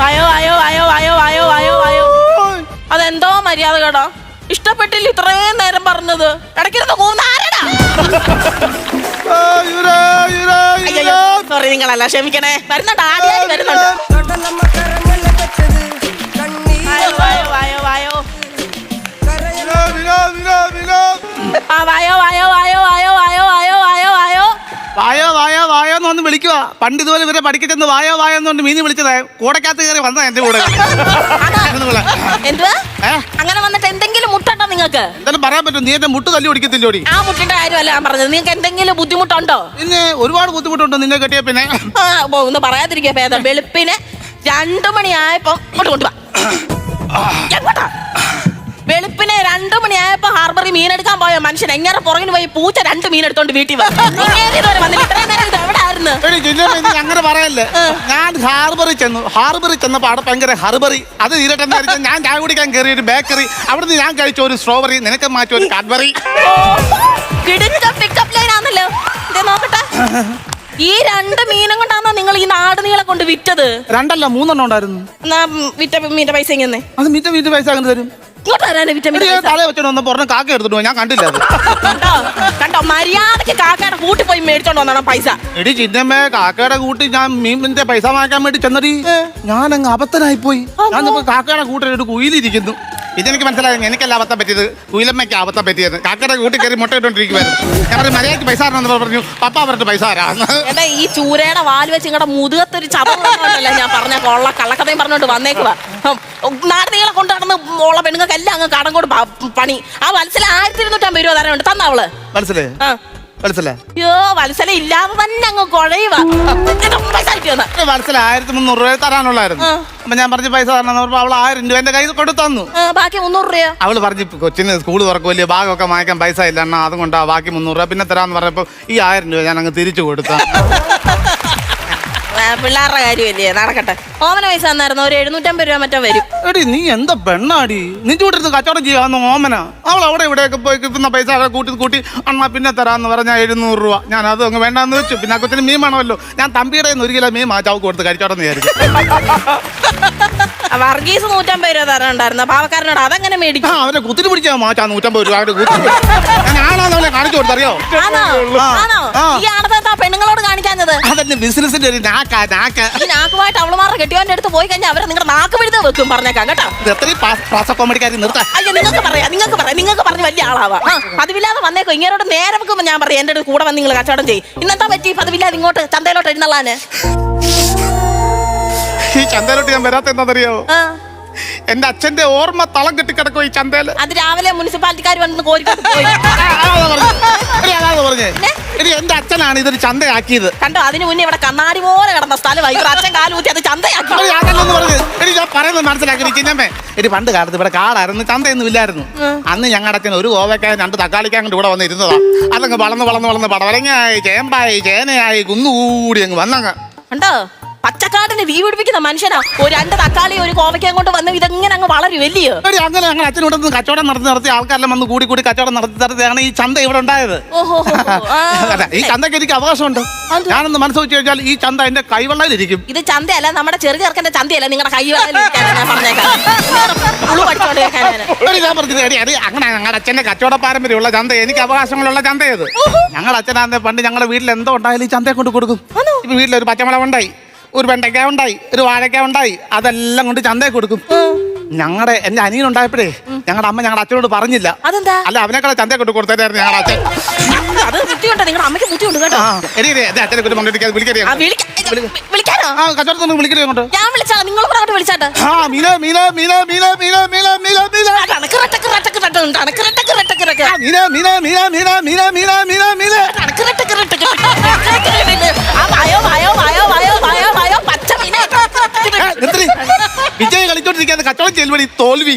വായോ വായോ വായോ വായോ വായോ വായോ വായോ. അതെന്തോ മര്യാദ കേട്ടോ. ഇഷ്ടപ്പെട്ടില്ല ഇത്രയും നേരം പറഞ്ഞത്. ഇടയ്ക്കിരുന്ന് കൂന്നാരടാ. സോറി, നിങ്ങളല്ല, ക്ഷമിക്കണേ. വരുന്നുണ്ട്, ആദ്യമായി വരുന്നുണ്ട്. വായോ വായോ വായോ വായോ. വായോ വായോ വായോ വായോ വായോ വായോ വായോ വായോ വായോ വായോ വായോ എന്നൊന്ന് വിളിക്കുക. പണ്ട് ഇതുപോലെ ഇവരെ പഠിക്കച്ചെന്ന് വായോ വായോ എന്നുകൊണ്ട് മീനി വിളിച്ചതാ. കൂടക്കകത്ത് കയറി വന്നതാ എന്റെ കൂടെ. എന്തുവാ അങ്ങനെ വന്നിട്ട് എന്തെങ്കിലും മുട്ടുണ്ടോ നിങ്ങൾക്ക്? എന്തായാലും പറയാൻ പറ്റും. നീ എന്റെ മുട്ട് തല്ലി ഓടിക്കത്തില്ലോടി. ആ മുട്ടിന്റെ കാര്യമല്ല ഞാൻ പറഞ്ഞത്. നിങ്ങൾക്ക് എന്തെങ്കിലും ബുദ്ധിമുട്ടുണ്ടോ? പിന്നെ ഒരുപാട് ബുദ്ധിമുട്ടുണ്ടോ നിന്നെ കെട്ടിയ പിന്നെ. ഒന്ന് പറയാതിരിക്കുക ഭേദം. വെളുപ്പിന് 2 മണിയായപ്പോ ഇങ്ങോട്ട് കൊണ്ടുവാ. വെളുപ്പിനെ 2 മണിയായപ്പോ ഹാർബറിൽ മീനെടുക്കാൻ പോയ മനുഷ്യൻ എങ്ങനെ പുറകിന് പോയി പൂച്ച 2 മീനെടുത്തോണ്ട് വീട്ടിൽ അങ്ങനെ പറയല്ലേ. ഞാൻ ഹാർബറിൽ ചെന്നു. ഹാർബറിൽ ചെന്നപ്പോ അവിടെ ഭയങ്കര ഹർബറി. അത് തീരട്ടെന്ന് ഞാൻ ചായ കുടിക്കാൻ കയറിയ ഒരു ബേക്കറി. അവിടുന്ന് ഞാൻ കഴിച്ച ഒരു സ്ട്രോബെറി, നിനക്ക് മാറ്റി ഒരു കാഡ്ബറി. പിക്കപ്പ് ലൈൻ ആണല്ലോ. നോക്കട്ടെ, ഈ 2 മീനും കൊണ്ടാണോ നിങ്ങൾ ഈ നാട് നീളെ കൊണ്ട് വിറ്റത്? 2 അല്ല 3 ഉണ്ടായിരുന്നു. വിറ്റ മീന്റെ പൈസ എങ്ങനെ? അത് മീറ്റ് പൈസ അങ്ങനെ തരും. തല വെച്ചോണ്ട് പറഞ്ഞ കാക്ക എടുത്തിട്ട് ഞാൻ കണ്ടില്ല. കണ്ടോ, മര്യാദക്ക് കാക്കയുടെ കൂട്ടി പോയി മേടിച്ചോണ്ട് വന്നോ പൈസ. എടി ചിന്നമ്മേ, കാക്കയുടെ കൂട്ടി ഞാൻ മീനിന്റെ പൈസ വാങ്ങിക്കാൻ വേണ്ടി ചെന്നടി. ഞാനങ്ങ് അബദ്ധനായി പോയി. ഞാൻ കാക്കയുടെ കൂട്ടിട്ട് കുയിലിരിക്കുന്നു. ഇതെനിക്ക് മനസ്സിലായി. എനിക്കല്ല അബദ്ധം പറ്റിയത്, കുയിലമ്മയ്ക്ക് അബദ്ധം പറ്റിയത്. കാക്കയുടെ കൂട്ടി കയറി മുട്ട ഇട്ടോണ്ടിരിക്കുവായിരുന്നു. ഞാൻ പറഞ്ഞു മര്യാദക്ക് പൈസ പറഞ്ഞു. പപ്പ അവരുടെ പൈസ ആരാന്ന്. എടാ, ഈ ചൂരയുടെ വാല് വെച്ച് ഇങ്ങടെ മുതുകത്തൊരു ചതല്ലേ ഞാൻ പറഞ്ഞ കൊള്ള കള്ളക്കഥയും പറഞ്ഞോണ്ട് വന്നേക്കുവാ. നാട് നീളെ കൊണ്ട് നടന്ന് ഉള്ള പെണ്ണുങ്ങൾക്ക് എല്ലാം അങ്ങ് കടം കൊണ്ട് പണി. ആ മനസ്സിൽ 1250 രൂപ തരാനുണ്ട്. തന്നവള് മനസ്സിലായി. വത്സല അയ്യോ വത്സല ഇല്ലാതെ തന്നെ അങ്ങ് കുഴയുവാ. പൈസ കിട്ടിയോ വത്സല 1300 രൂപ തരാനുള്ളായിരുന്നു. അപ്പൊ ഞാൻ പറഞ്ഞ പൈസ തരണം പറഞ്ഞപ്പോ അവൾ 1000 രൂപ എന്റെ കയ്യിൽ കൊടുത്തു തന്നു. ബാക്കി 300 രൂപയോ? അവള് പറഞ്ഞു കൊച്ചിന് സ്കൂൾ തുറക്കുമല്ലേ, ഭാഗമൊക്കെ വാങ്ങിക്കാൻ പൈസ ഇല്ല എന്നാ, അതുകൊണ്ടാ ബാക്കി 300 രൂപ പിന്നെ തരാന്ന് പറഞ്ഞപ്പോ ഈ 1000 രൂപ ഞാൻ അങ്ങ് തിരിച്ചു കൊടുത്തു. പിള്ളേരുടെ കാര്യമല്ലേ, നടക്കട്ടെ. ഓമന പൈസ തന്നായിരുന്നു, ഒരു 750 രൂപ മറ്റോ വരും. എടി നീ എന്താ പെണ്ണാടി, നിന്റെ കൂടെ ഇരുന്ന് കച്ചവടം ചെയ്യാവുന്ന ഓമന. അവൾ അവിടെ ഇവിടെയൊക്കെ പോയി കിട്ടുന്ന പൈസ കൂട്ടി അണ്ണാ പിന്നെ തരാന്ന് പറഞ്ഞാൽ 700 രൂപ. ഞാൻ അത് അങ്ങ് വേണ്ടാന്ന് വെച്ചു. പിന്നെ ആ കൊച്ചിന് മീൻ വേണമല്ലോ. ഞാൻ തമ്പിയുടെ 1 കിലോ മീൻ ചവക്ക് കൊടുത്ത് കഴിച്ചോട്ടെന്ന് വിചാരിച്ചു. വർഗീസ് 150 രൂപ തരാനുണ്ടായിരുന്നു പാവക്കാരനോട്, അതെങ്ങനെ മേടിക്കും? അവനെ കുത്തിരി പിടിച്ചാ മാച്ചാ 150 രൂപ അവന്റെ ഞാനാണവനെ കാണിച്ചു കൊടുത്തറിയോ? ഈ ആണത്തെ പെണ്ണുങ്ങളോട് കാണിക്കാഞ്ഞത് അതെന്നെ ബിസിനസിന്റെ ഒരു ഈ നാക്കുമായിട്ട് അവളുമാരുടെ കെട്ടിയോന്റെ അടുത്ത് പോയി കഴിഞ്ഞാൽ അവരെ നിങ്ങളുടെ നാക്ക് പിഴുത് വെക്കും, പറഞ്ഞേക്കാം കേട്ടോ. കോമഡിക്കാരി നിർത്താം. അയ്യോ നിങ്ങൾക്ക് പറഞ്ഞ് വലിയ ആളാവാം. പതിവില്ലാതെ വന്നേക്കോ, ഇങ്ങോട്ട് നേരെ വെക്കുമ്പോ ഞാൻ പറയാം എന്റെ കൂടെ വന്ന് നിങ്ങൾ കച്ചവടം ചെയ്യും. ഇന്നെന്താ പറ്റി പതിവില്ലാതെ ഇങ്ങോട്ട് ചന്തയിലോട്ട് എഴുന്നള്ളാന്? ഈ ചന്തയിലോട്ട് ഞാൻ വരാത്ത എന്താണെന്നറിയാവോ? എന്റെ അച്ഛന്റെ ഓർമ്മ തളം കെട്ടി കിടക്കും ഈ ചന്തയില്. അത് രാവിലെ മുനിസിപ്പാലിറ്റിക്കാർ വന്ന് കോരിക്കൊണ്ട് പോയി. പറഞ്ഞേ എന്റെ അച്ഛനാണ് ഇതൊരു ചന്തയാക്കിയത്. കണ്ടോ, അതിന് മുന്നേ ഇവിടെ കണ്ണാടി പോലെ കിടന്ന സ്ഥലമായി അച്ഛൻ കാലൂത്തി അത് ചന്തയാക്കി. ഞാൻ പറയുന്നത് മനസ്സിലാക്കി ചിന്നമ്മേ. പണ്ട് കാലത്ത് ഇവിടെ കാടായിരുന്നു, ചന്തയൊന്നും ഇല്ലായിരുന്നു. അന്ന് ഞങ്ങളുടെ അച്ഛൻ ഒരു കോവയ്ക്കായ 2 തക്കാളിക്കാൻ കൊണ്ട് ഇവിടെ വന്ന് ഇരുന്നതാ. അതങ്ങ് വളർന്ന് പടവലങ്ങയായി ചേമ്പായി ചേനയായി കുന്നുകൂടി അങ്ങ് വന്നങ്ങ്. കണ്ടോ, പച്ചക്കാടിന് തീ പിടിപ്പിക്കുന്ന മനുഷ്യനാ. ഒരു 2 തക്കാളി ഒരു കോവയ്ക്കാൻ കൊണ്ട് വന്ന് ഇതെങ്ങനെ അങ്ങ് വളരും വലിയ. അങ്ങനെ ഞങ്ങൾ അച്ഛനോട് കച്ചവടം നടത്തി ആൾക്കാരെല്ലാം വന്ന് കൂടി കച്ചവടം നടത്തിയാണ് ഈ ചന്ത ഇവിടെ ഉണ്ടായത്. ഈ ചന്തയ്ക്ക് എനിക്ക് അവകാശമുണ്ട്. ഞാനൊന്ന് മനസ്സ് കഴിഞ്ഞാൽ ഈ ചന്ത എന്റെ കൈവെള്ളയിലിരിക്കും. ഇത് ചന്തയല്ല, നമ്മുടെ ചെറിയ ചെറുക്കന്റെ ചന്തയല്ല, നിങ്ങളുടെ കൈവെള്ളം. ഞാൻ പറഞ്ഞത് അങ്ങനെ ഞങ്ങളുടെ അച്ഛന്റെ കച്ചവട പാരമ്പര്യമുള്ള ചന്ത, എനിക്ക് അവകാശങ്ങളുള്ള ചന്തയത്. ഞങ്ങളുടെ അച്ഛനാന്റെ പണ്ട് ഞങ്ങളുടെ വീട്ടിൽ എന്തോ ഉണ്ടായാലും ഈ ചന്തയെ കൊണ്ട് കൊടുക്കും. ഇപ്പൊ വീട്ടിലൊരു പച്ചമുളക് ഉണ്ടായി, ഒരു വെണ്ടയ്ക്ക ഉണ്ടായി, ഒരു വാഴയ്ക്ക ഉണ്ടായി, അതെല്ലാം കൊണ്ട് ചന്തയെ കൊടുക്കും. എന്റെ അനിയനുണ്ടായപ്പോഴേ ഞങ്ങളുടെ അമ്മ ഞങ്ങളുടെ അച്ഛനോട് പറഞ്ഞില്ല. അതെന്താ? അല്ല, അവനേക്കാളെ ചന്തയെ കൊണ്ട് കൊടുത്തായിരുന്നു ഞങ്ങളുടെ അച്ഛൻ. അത് ബുദ്ധിയുണ്ടോ നിങ്ങളുടെ അമ്മയ്ക്ക്? ബുദ്ധിയുണ്ട് കേട്ടോ. അച്ഛനെ കച്ചവടത്തിന് വിളിക്കരുത് അങ്ങോട്ട്. ഞാൻ വിളിച്ചാ നിങ്ങൾ അങ്ങോട്ട് വിളിച്ചാട്ടെ. വിജയ് കളിച്ചോണ്ടിരിക്കാതെ കച്ചവടം ചെല്ലുപടി തോൽവി.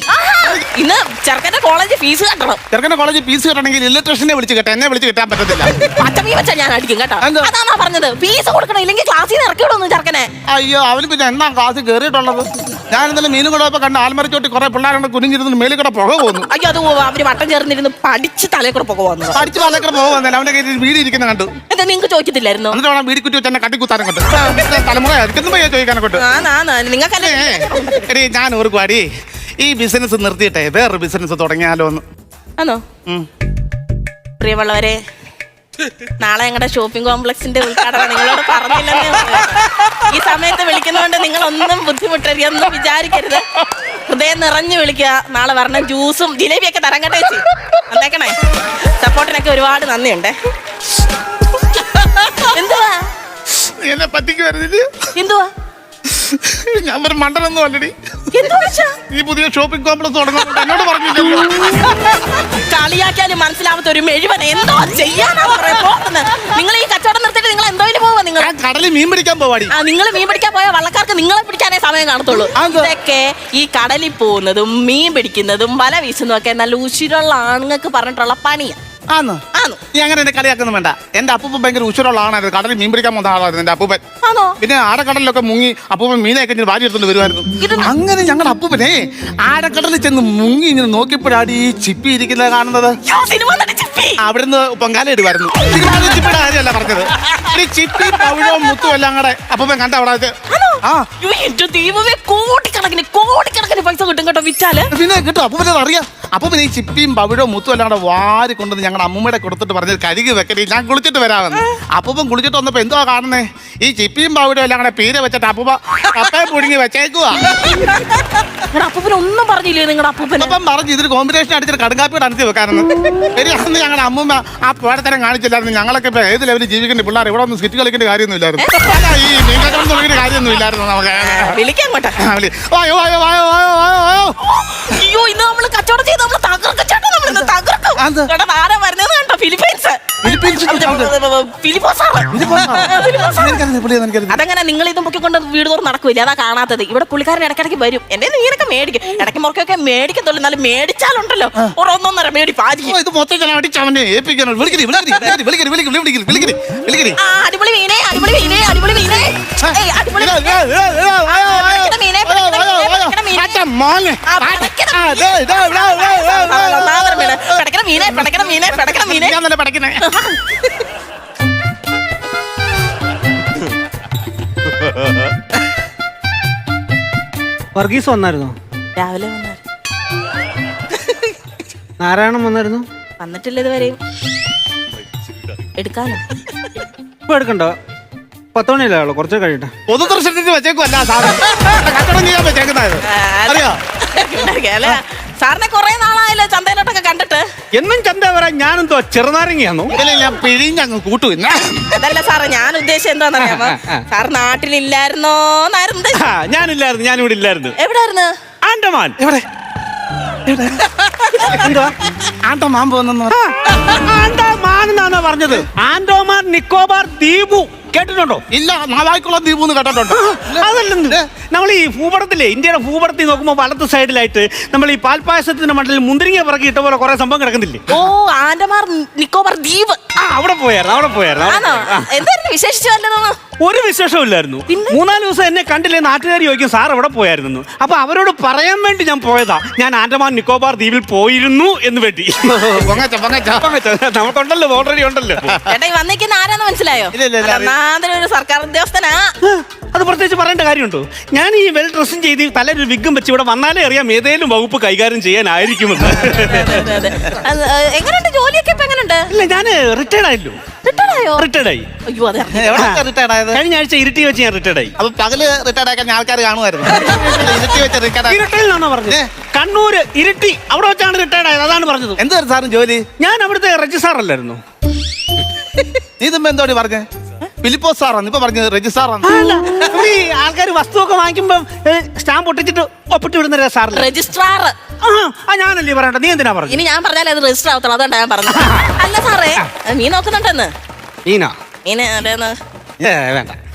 ഇന്ന് ചെറുക്കന്റെ കോളേജ് ഫീസ് കട്ടണം. ചെറുക്കന്റെ കോളേജ് ഫീസ് കെട്ടണമെങ്കിൽ ഇലക്ട്രീഷനെ വിളിച്ച് കേട്ടോ, എന്നെ വിളിച്ച് കെട്ടാൻ പറ്റത്തില്ല. പച്ചമീൻ വെച്ചാൽ ഞാൻ അടിക്കും കേട്ടോ. അതാണോ പറഞ്ഞത്? ഫീസ് കൊടുക്കണം, ഇല്ലെങ്കിൽ ക്ലാസ്സിൽ നിന്ന് ഇറക്കി വിടുന്നു ചെറുക്കനെ. അയ്യോ, അവന് പിന്നെ എന്നാ ക്ലാസ്സിൽ കയറിയിട്ടുള്ളത്? ഞാൻ ഇന്നലെ മീനും കൂടെ കണ്ട് ആൽമരച്ചോട്ടി കുറെ പിള്ളേരുടെ കുനിഞ്ഞിരുന്ന് മേലിൽ കൂടെ പുക പോകുന്നു. അയ്യോ, അത് അവര് വട്ടം ചേർന്നിരുന്ന് പഠിച്ച് തലയിൽ കൂടെ പുക പോകുന്നു. പഠിച്ച് തലയിൽ കൂടെ പുക പോകുന്നില്ല, അവന്റെ കയ്യിൽ വീട് ഇരിക്കുന്ന കണ്ടു. എന്താ നിങ്ങൾക്ക് ചോദിക്കത്തില്ലായിരുന്നു? എന്നിട്ട് വേണം വീടി കുറ്റി വെച്ച് എന്നെ കട്ടിക്കുത്താനും കൊണ്ട് തലമുറ ചോദിക്കാനെ കൊണ്ട്. നിങ്ങൾക്കല്ലേ ഞാൻ ഓർക്കുവാടി ഈ ബിസിനസ് നിർത്തിയിട്ടെ വേറൊരു ബിസിനസ് തുടങ്ങിയാലോ എന്ന്. ആണോ? പ്രിയമുള്ളവരെ, നാളെ ഞങ്ങളുടെ ഷോപ്പിംഗ് കോംപ്ലക്സിന്റെ ഉദ്ഘാടനം നിങ്ങളോട് പറഞ്ഞില്ലെന്നേ. ഈ സമയത്ത് വിളിക്കുന്നതുകൊണ്ട് നിങ്ങളൊന്നും ബുദ്ധിമുട്ടരുതെന്നും വിചാരിക്കരുത്. ഹൃദയം നിറഞ്ഞു വിളിക്കുക. നാളെ വരണം, ജ്യൂസും ജിലേബിയൊക്കെ തരാൻ കേട്ടോ ചേച്ചി. വന്നേക്കണേ. സപ്പോർട്ടിനൊക്കെ ഒരുപാട് നന്ദിയുണ്ടേ. എന്തുവാ എന്നെ പറ്റിക്ക് വരുന്നില്ല? എന്തുവാ? ഞാൻ ഒരു മണ്ടനൊന്നും അല്ലടി. ഈ പുതിയ ഷോപ്പിംഗ് കോംപ്ലക്സ് തുടങ്ങുന്നുണ്ട് എന്നോട് പറഞ്ഞില്ലല്ലോ. കളിയാക്കിയാലും മനസ്സിലാവാത്ത ഒരു മെഴുവനെ എന്തോ ചെയ്യാനാ പോകുന്നത്. നിങ്ങൾ ഈ കച്ചവടം നിർത്തിയിട്ട് നിങ്ങൾ എന്തോ പോവാ? നിങ്ങൾ കടലിൽ മീൻ പിടിക്കാൻ പോവാടി. നിങ്ങൾ മീൻ പിടിക്കാൻ പോയ വള്ളക്കാർക്ക് നിങ്ങളെ പിടിക്കാനേ സമയം കാണത്തുള്ളൂ. ഇതൊക്കെ ഈ കടലിൽ പോകുന്നതും മീൻ പിടിക്കുന്നതും വല വീശുന്നതും ഒക്കെ നല്ല ഉശിരുള്ള ആണുങ്ങൾക്ക് പറഞ്ഞിട്ടുള്ള പണിയാ. നീ അങ്ങനെ എന്നെ കളിയാക്കൊന്നും വേണ്ട. എന്റെ അപ്പൂപ്പൻ ഭയങ്കര ഉശിരുള്ള ആളായിരുന്നു. കടലിൽ മീൻ പിടിക്കാൻ പോകുന്ന ആളായിരുന്നു എന്റെ അപ്പൂപ്പൻ. പിന്നെ ആഴക്കടലിലൊക്കെ മുങ്ങി അപ്പൂപ്പൻ മീനൊക്കെ ഭാര്യ എടുത്തോണ്ട് വരുമായിരുന്നു. അങ്ങനെ ഞങ്ങളുടെ അപ്പൂപ്പനെ ആഴക്കടലിൽ ചെന്ന് മുങ്ങി ഇങ്ങനെ നോക്കിയപ്പോഴാണ് ഈ ചിപ്പി ഇരിക്കുന്നത് കാണുന്നത്. അവിടുന്ന് പൊങ്കാല ഇടുമായിരുന്നു. ചിപ്പിയുടെ കാര്യമല്ല പറഞ്ഞത്. ഈ ചിപ്പി പവിഴവും മുത്തും എല്ലാം കൂടെ അപ്പൂപ്പൻ കണ്ട അവിടെ. കോടിക്കണക്കിന് പൈസ കിട്ടും കേട്ടോ വിറ്റാല്. പിന്നെ കിട്ടും. അപ്പൂപ്പനെ അറിയാം. അപ്പൂപ്പൻ ഈ ചിപ്പിയും പവിഴവും മുത്തും എല്ലാം കൂടെ വാരി കൊണ്ടുവന്ന് ഞങ്ങളുടെ അമ്മൂമ്മയുടെ കൊടുത്തിട്ട് പറഞ്ഞത് കരുകി വെക്കണേ, ഞാൻ കുളിച്ചിട്ട് വരാമെന്ന്. അപ്പൂപ്പൻ കുളിച്ചിട്ട് വന്നപ്പോ എന്തോ കാണുന്നേ, ഈ ചിപ്പിയും പവിഴവും എല്ലാം കൂടെ പീര വെച്ചിട്ട് അപ്പൂപ്പ കപ്പയെ പുഴുങ്ങി വെച്ചേക്കുവാ. അപ്പൂപ്പൻ ഒന്നും പറഞ്ഞില്ലേ നിങ്ങളുടെ അപ്പൂപ്പൻ? അപ്പം പറഞ്ഞു ഇതിന് കോമ്പിനേഷൻ അടിച്ചിട്ട് കടുങ്കാപ്പിയുടെ അടിച്ച് വെക്കാനെന്ന്. ശരി, അന്ന് ഞങ്ങളുടെ അമ്മൂമ്മ ആ പോഴത്തരം കാണിച്ചില്ലായിരുന്നു. ഞങ്ങളൊക്കെ ഇപ്പൊ ഏത് ലെവലിൽ ജീവിക്കേണ്ട പിള്ളേർ ഇവിടെ ഒന്നും സ്കിറ്റ് കളിക്കേണ്ട കാര്യമൊന്നും ഇല്ലായിരുന്നു. ഈ മീൻകച്ചവടം തുടങ്ങിയ കാര്യമൊന്നും ഇല്ലായിരുന്നു നമുക്ക്. വിളിക്കാൻ വായോ വായോ വായോ വായോ വായോ വായോ. അയ്യോ, ഇന്ന് നമ്മൾ കച്ചവടം ചെയ്ത് നമ്മൾ തകർക്കും. അതെന്താ? കേട്ടോ ആരാ വരുന്നത് കണ്ടോ? ഫിലിപ്പീൻസ്. ഫിലിപ്പോസ് സാറ്. അതങ്ങനെ നിങ്ങൾ ഇതും പൊക്കിക്കൊണ്ട് വീട് തോറും നടക്കൂല, അതാ കാണാത്തത്. ഇവിടെ പുള്ളിക്കാരൻ ഇടയ്ക്കിടയ്ക്ക് വരും, എന്റെ നീനൊക്കെ മേടിക്കും, ഇടയ്ക്ക് മുറക്കൊക്കെ മേടിക്കത്തുള്ളൂ. എന്നാലും മേടിച്ചാലുണ്ടല്ലോ ഒന്നൊന്നര മേടി പാചകം. ഇത് മൊത്തം ഞാൻ അടിച്ചവനെ ഏൽപ്പിക്കണം. അടിപൊളി മീനെ, അടിപൊളി മീനെ, അടിപൊളി മീനെ. ഏയ്, അടിപൊളി മീനെ. പടക്കണ മീനെ, പടക്കണ മീനെ, പടക്കണ മീനെ. ആ, പടക്കണ മീനെ. പടക്കണ മീനെ, പടക്കണ മീനെ, പടക്കണ മീനെ. ഞാൻ തന്നെ പടക്കണേ. വർഗീസ് വന്നായിരുന്നോ? രാവിലെ വന്നാ നാരായണൻ വന്നായിരുന്നു? വന്നിട്ടില്ല ഇതുവരെയും. എടുക്കാനോ? ഇപ്പൊ എടുക്കണ്ട, 10 മണിയല്ലേ ആളോ, കുറച്ച് കഴിയട്ടെ. പൊതുദർശനത്തിന് വെച്ചേക്കുമല്ല സാധനം കച്ചവടം ചെയ്യാൻ വെച്ചേക്കുന്നത്. അറിയോ? അല്ല, സാറിനെ കുറെ നാളായല്ലോ ചന്തയിലോട്ടൊക്കെ കണ്ടിട്ട്. എന്നും ചന്ത വരാൻ ഞാനെന്തോ ചെറുനാരങ്ങയാണോ? ഇതിലെ ഞാൻ പിഴിഞ്ഞങ്ങ് കൂട്ടു. അതല്ല സാറേ, ഞാൻ ഉദ്ദേശിച്ചത് എന്താണെന്നറിയാമോ? സാർ നാട്ടിലില്ലായിരുന്നോന്നായിരുന്നു ഉദ്ദേശിച്ചത്. ഞാനില്ലായിരുന്നു, ഞാനിവിടെ ഇല്ലായിരുന്നു. എവിടായിരുന്നു? ആൻഡമാൻ. എവിടെ? എന്തുവാ? ആണ്ടമാൻ പോകുന്ന ആൻഡമാൻ എന്നാണോ പറഞ്ഞത്? ആൻഡോമാൻ നിക്കോബാർ ദ്വീപു കേട്ടിട്ടുണ്ടോ? ഇല്ല, നാലായിക്കുളം ദ്വീപ് കേട്ടിട്ടുണ്ട്. അതല്ലെന്ന്, നമ്മൾ ഈ ഭൂപടത്തിലെ ഇന്ത്യയുടെ ഭൂപടത്തിൽ നോക്കുമ്പോൾ വലത്ത് സൈഡിലായിട്ട് നമ്മൾ ഈ പാൽപ്പായസത്തിന്റെ മണ്ടലിൽ മുന്തിരിങ്ങ പിറക്കി ഇട്ട പോലെ കുറെ സംഭവം കിടക്കുന്നില്ലേ? ഓ, ആൻഡമാൻ നിക്കോബാർ ദ്വീപ്. അവിടെ പോയായിരുന്നു, അവിടെ പോയായിരുന്നു. ആണോ? എന്തായിരുന്നു വിശേഷിച്ചു വല്ലതെന്ന്? ഒരു വിശേഷമില്ലായിരുന്നു. 3-4 ദിവസം എന്നെ കണ്ടില്ലേ നാട്ടുകാർ ചോദിക്കും സാർ എവിടെ പോയായിരുന്നു. അപ്പൊ അവരോട് പറയാൻ വേണ്ടി ഞാൻ പോയതാ, ഞാൻ ആൻഡമാൻ നിക്കോബാർ ദ്വീപിൽ പോയിരുന്നു എന്ന് വേണ്ടി. നമുക്കുണ്ടല്ലോ, ഓൾറെഡി ഉണ്ടല്ലോ. ചേട്ടാ, ഈ വന്നിരിക്കുന്ന ആരാന്ന് മനസ്സിലായോ? ഒരു സർക്കാർ ഉദ്യോഗസ്ഥനാ. അത് പ്രത്യേകിച്ച് പറയേണ്ട കാര്യമുണ്ടോ? ഞാൻ ഈ വെൽ ഡ്രസ്സും ചെയ്ത് തലൊരു വിഗും വെച്ച് ഇവിടെ വന്നാലേ അറിയാം ഏതേലും വകുപ്പ് കൈകാര്യം ചെയ്യാനായിരിക്കുമെന്ന്. എങ്ങനെയുണ്ട് ജോലിയൊക്കെ? ഇപ്പൊ എങ്ങനെയുണ്ട്? ഇല്ല, ഞാൻ റിട്ടയർഡ് ആയല്ലോ. റിട്ടയർഡ് ആയി. അയ്യോ, അതെ. റിട്ടയർഡ് ആയത് കഴിഞ്ഞ ആഴ്ച ഇരുട്ടി വെച്ച് ഞാൻ റിട്ടയർഡ് ആയി. അപ്പൊ പകല് റിട്ടയർഡ് ആക്കാൻ ആൾക്കാർ കാണുമായിരുന്നു. ഇരുട്ടി വെച്ച് റിട്ടയർഡ്. ഇരട്ടിയിലാണോ പറഞ്ഞത്? കണ്ണൂര് ഇരുട്ടി, അവിടെ വെച്ചാണ് റിട്ടയർഡ് ആയത്. അതാണ് പറഞ്ഞത്. എന്തായിരുന്നു സാറും ജോലി? ഞാൻ അവിടുത്തെ രജിസ്ട്രാർ അല്ലായിരുന്നു. നീ തുമ്പ എന്തോടി പറഞ്ഞേ? ഫിലിപ്പോസ് സാറാണ് ഇപ്പൊ പറഞ്ഞത്, രജിസ്ട്രാറാണ്. ഈ ആൾക്കാർ വസ്തുവൊക്കെ വാങ്ങിക്കുമ്പോ സ്റ്റാമ്പ് ഒട്ടിച്ചിട്ട് ഒപ്പിട്ട് വിടുന്ന സാറില്ല, രജിസ്ട്രാർ. ഞാനല്ലേ പറയണ്ട, നീ എന്തിനാ പറഞ്ഞു? ഇനി ഞാൻ പറഞ്ഞാലേ അത് രജിസ്റ്റർ ആവത്തുള്ളൂ, അതുകൊണ്ടാ ഞാൻ പറഞ്ഞത്. അല്ല സാറേ, മീൻ നോക്കുന്നുണ്ടെന്ന്. മീനാ? മീന് വേണ്ട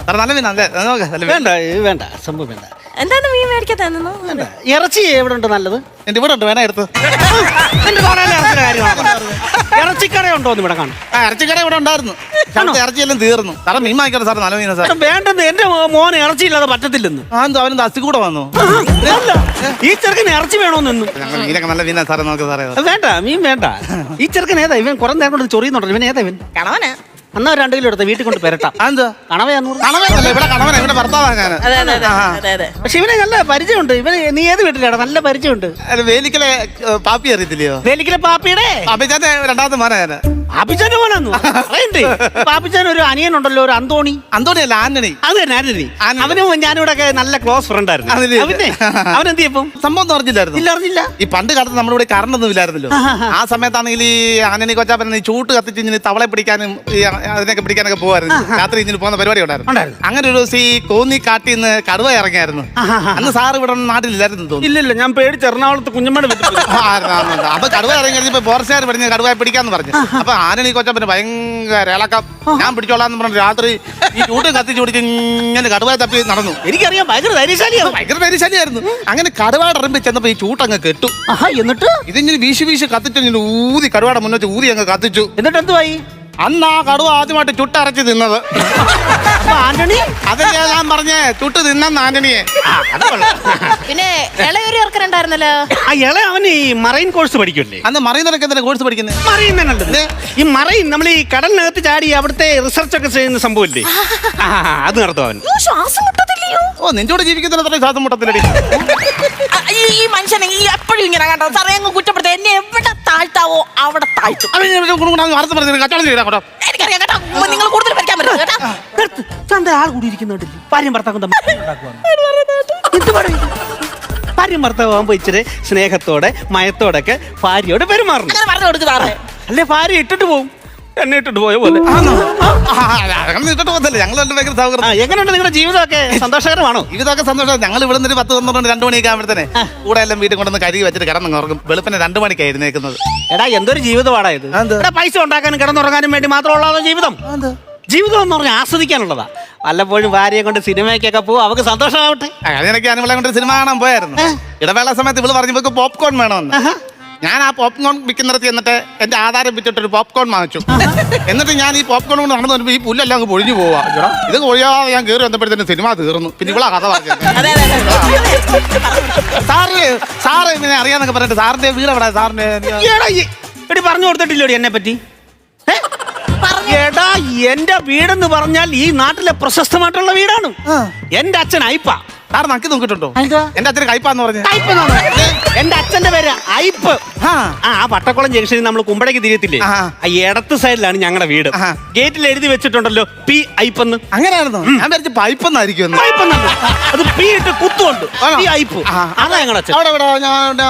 സാർ നല്ല മീനാ. വേണ്ട വേണ്ട, സംഭവം വേണ്ട. എന്താണ് മീൻ മേടിക്കാത്തതെന്നോ? ഇറച്ചി എവിടെ ഉണ്ട് നല്ലത്? എന്റെ ഇവിടെ ഉണ്ട്, വേണ എടുത്ത്. ഇറച്ചിക്കട ഉണ്ടോ എന്ന് ഇവിടെ കാണും. ഇറച്ചിക്കട ഇവിടെ ഉണ്ടായിരുന്നു, ഇറച്ചിയെല്ലാം തീർന്നു. സാറേ മീൻ വാങ്ങിക്കണം സാർ, നല്ല മീനാ സാർ. വേണ്ടെന്ന്, എന്റെ മോന് ഇറച്ചി ഇല്ലാതെ പറ്റത്തില്ലെന്ന്. അവനും അസ്ഥി കൂടെ വന്നു. അല്ല, ഈ ചെറുക്കന് ഇറച്ചി വേണോന്നും. മീനൊക്കെ നല്ല മീനാ സാറേ, നോക്ക് സാറേ. വേണ്ട, മീൻ വേണ്ട. ഈ ചെറുക്കൻ ഏതാ? ഇവൻ കുറെ നേരം കൊണ്ട് ചൊറിയുന്നുണ്ടോ? ഇവൻ ഏതാ? ഇവൻ കണവനാ? എന്നാ 2 കിലോ എടുത്ത വീട്ടിൽ കൊണ്ട് പെരട്ടാം. എന്താ കണവയാന്ന്? കണവനല്ലേ ഇവിടെ, കണവന ഇവിടെ ഭർത്താവാ ഞാൻ. അതെ. പക്ഷെ ഇവനെ നല്ല പരിചയമുണ്ട്. ഇവന് നീ ഏത് വീട്ടിലാടാ? നല്ല പരിചയമുണ്ട്. വേലിക്കലെ പാപ്പി അറിയത്തില്ലയോ? വേലിക്കലെ പാപ്പിയുടെ പാപ്പിച്ചാന്റെ 2ാമത്തെ മോനാ ഞാൻ. പാപ്പിച്ചാന്റെ മോനാന്നു പറയണ്ടേ? പാപ്പിച്ചാൻ ഒരു അനിയനുണ്ടല്ലോ, ഒരു അന്തോണി. അന്തോണിയല്ല, ആന്റണി. അത് തന്നെ, ആന്റണി. അവനും ഞാനിവിടെ നല്ല ക്ലോസ് ഫ്രണ്ട് ആയിരുന്നു. അവൻ എന്ത് ചെയ്യപ്പം? സംഭവം ഒന്നും അറിഞ്ഞില്ലായിരുന്നു. ഇല്ല, അറിഞ്ഞില്ല. ഈ പണ്ട് കാലത്ത് നമ്മുടെ ഇവിടെ കറണ്ട് ഒന്നും ഇല്ലായിരുന്നല്ലോ. ആ സമയത്താണെങ്കിൽ ഈ ആന്റണി കൊച്ചാപ്പൻ ഈ ചൂട്ട് കത്തിച്ച് ഇങ്ങനെ തവളെ പിടിക്കാനും ഈ അതിനൊക്കെ പിടിക്കാനൊക്കെ പോകുമായിരുന്നു. രാത്രി ഇങ്ങനെ പോകുന്ന പരിപാടി ഉണ്ടായിരുന്നു. അങ്ങനെ ഒരു ദിവസം ഈ കോന്നി കാട്ടിൽ നിന്ന് കടുവ ഇറങ്ങിയായിരുന്നു. അന്ന് സാർ ഇവിടെ നാട്ടിലില്ലായിരുന്നു തോന്നുന്നു. ഇല്ലില്ല, ഞാൻ പേടിച്ച് എറണാകുളത്ത് കുഞ്ഞമ്മയുടെ അപ്പൊ കടുവ ഇറങ്ങി കഴിഞ്ഞപ്പോ ഫോറസ്റ്റുകാർ പറഞ്ഞ് കടുവയെ പിടിക്കാന്ന് പറഞ്ഞു. അപ്പൊ ആനണി കൊച്ചപ്പന് ഭയങ്കര ഇളക്കം. ഞാൻ പിടിച്ചോളാന്ന് പറഞ്ഞു രാത്രി ഈ ചൂട്ട് കത്തിച്ച് പിടിച്ച് ഇങ്ങനെ കടുവയെ തപ്പി നടന്നു. എനിക്കറിയാം, ഭയങ്കര ധൈര്യശാലിയാണ്. ഭയങ്കര ധൈര്യശാലിയായിരുന്നു. അങ്ങനെ കടുവയുടെ ഇറമ്പി ചെന്നപ്പോ ഈ ചൂട്ടങ്ങ് കെട്ടു. എന്നിട്ട് ഇതിങ്ങനെ വീശി കത്തിച്ചു, ഊതി കടുവയുടെ മുന്നോട്ട് ഊതി അങ്ങ് കത്തിച്ചു. എന്നിട്ട് എന്തുവായി? അന്ന് ആ കടുവ ആദ്യമായിട്ട് ചുട്ടരച്ച് തിന്നത്. ആന്റണി അതല്ലേ ഞാൻ പറഞ്ഞേ, ചുട്ട് തിന്നെന്ന് ആന്റണിയെ. പിന്നെ ഇളയൊരു ചെറുക്കനുണ്ടായിരുന്നല്ലോ. ആ ഇള അവന് ഈ മറൈൻ കോഴ്സ് പഠിക്കുമല്ലേ? അന്ന് മറയുന്നവരൊക്കെ എന്തിനാ കോഴ്സ് പഠിക്കുന്നത്? മറൈൻ തന്നെ. ഈ മറൈൻ നമ്മൾ ഈ കടലിനകത്ത് ചാടി അവിടുത്തെ റിസർച്ച് ഒക്കെ ചെയ്യുന്ന സംഭവമില്ലേ, അത് നടത്തും അവൻ. ശ്വാസം മുട്ടത്തില്ലയോ? ഓ, നിന്നോട് ജീവിക്കുന്ന അത്ര ശ്വാസം മുട്ടത്തില്ലടി. ഈ മനുഷ്യനെ ഈ എപ്പോഴും ഇങ്ങനെ കണ്ടോ സാറേ, അങ്ങ് കുറ്റപ്പെടുത്ത എന്നെ എവിടെ താഴ്ത്താവോ അവിടെ താഴ്ത്തും. എനിക്കറിയാം കേട്ടോ, നിങ്ങൾ കൂടുതൽ പഠിക്കാൻ പറ്റും കേട്ടോ. ആൾ കൂടി ഇരിക്കുന്നുണ്ടല്ലേ, ഭാര്യയും ഭർത്താവും ഭാര്യയും ഭർത്താവുമ്പോ ഇച്ചിരി സ്നേഹത്തോടെ മയത്തോടെ ഒക്കെ ഭാര്യയോട് പെരുമാറണം. അങ്ങനെ പറഞ്ഞു കൊടുക്ക് സാറേ. അല്ലേ ഭാര്യ ഇട്ടിട്ട് പോവും. എന്നെ ഇട്ടിട്ട് പോയ പോലെ. അങ്ങനെ ഇട്ടിട്ട് പോകത്തില്ല, ഞങ്ങൾ രണ്ട് ഭയങ്കര സൗകര്യം. എങ്ങനെയുണ്ട് നിങ്ങളുടെ ജീവിതമൊക്കെ സന്തോഷകരമാണോ? ഇതൊക്കെ സന്തോഷം. ഞങ്ങൾ ഇവിടെ നിന്ന് 10-12 2 മണിയൊക്കെ ആകുമ്പോഴത്തേനെ കൂടെ എല്ലാം വീട്ടിൽ കൊണ്ടുവന്ന് കരി വെച്ചിട്ട് കിടന്നുറങ്ങും. വെളുപ്പിനെ 2 മണിക്കാണ് എഴുന്നേക്കുന്നത്. എടാ എന്തൊരു ജീവിതമാടാ ഇത്. എടാ പൈസ ഉണ്ടാക്കാനും കിടന്നുറങ്ങാനും വേണ്ടി മാത്രമുള്ളതോ ജീവിതം? ജീവിതം എന്ന് പറഞ്ഞാൽ ആസ്വദിക്കാനുള്ളതാ. വല്ലപ്പോഴും ഭാര്യയെ കൊണ്ട് സിനിമയ്ക്കൊക്കെ പോകും, അവർക്ക് സന്തോഷമാവട്ടെ. അതിനൊക്കെ അനുമളെ കൊണ്ട് സിനിമ കാണാൻ പോയായിരുന്നു. ഇടവേള സമയത്ത് ഇവള് പറഞ്ഞു ഇവർക്ക് പോപ്കോൺ വേണമെന്ന്. ഞാൻ ആ പോപ്കോൺ വിൽക്കുന്നിടത്ത് എന്നിട്ട് എന്റെ ആധാരം വിറ്റിട്ടൊരു പോപ്കോൺ വാങ്ങിച്ചു. എന്നിട്ട് ഞാൻ ഈ പോപ്കോൺ കൊണ്ട് നടന്നു വരുമ്പോൾ ഈ പുല്ലെല്ലാം അങ്ങ് പൊഴിഞ്ഞു പോവാ. ഇത് കൊഴിയാതെ ഞാൻ കയറി വന്നപ്പോഴത്തേന് സിനിമ തീർന്നു. പിന്നെ ഇവളാ കഥ പറഞ്ഞത്. സാറ് ഇങ്ങനെ അറിയാന്നൊക്കെ പറഞ്ഞിട്ട് സാറിന്റെ വീട് എവിടെ? സാറിന്റെ എടി പറഞ്ഞു കൊടുത്തിട്ടില്ലോടി എന്നെ പറ്റി? എടാ എന്റെ വീടെന്ന് പറഞ്ഞാൽ ഈ നാട്ടിലെ പ്രശസ്തമായിട്ടുള്ള വീടാണ്. എന്റെ അച്ഛൻ അയ്പ. സാർ നക്കി നോക്കിയിട്ടുണ്ടോ? എന്റെ അച്ഛന് കയ്പാന്ന് പറഞ്ഞു. എന്റെ അച്ഛന്റെ പേര് അയ്പ്. ആ പട്ടക്കുളം ജംഗ്ഷനിൽ നമ്മൾ കുമ്പടയ്ക്ക് തിരിയത്തില്ലേ, ആ ഇടത്ത് സൈഡിലാണ് ഞങ്ങളുടെ വീട്. ഗേറ്റിൽ എഴുതി വെച്ചിട്ടുണ്ടല്ലോ പി അയ്പെന്ന്. അങ്ങനെയായിരുന്നു. ഞാൻ വിചാരിച്ചു പൈപ്പെന്നായിരിക്കും. അത് പി ഇട്ട് കുത്തുണ്ട് അയ്പ്. അതാ ഞങ്ങളുടെ അച്ഛൻ.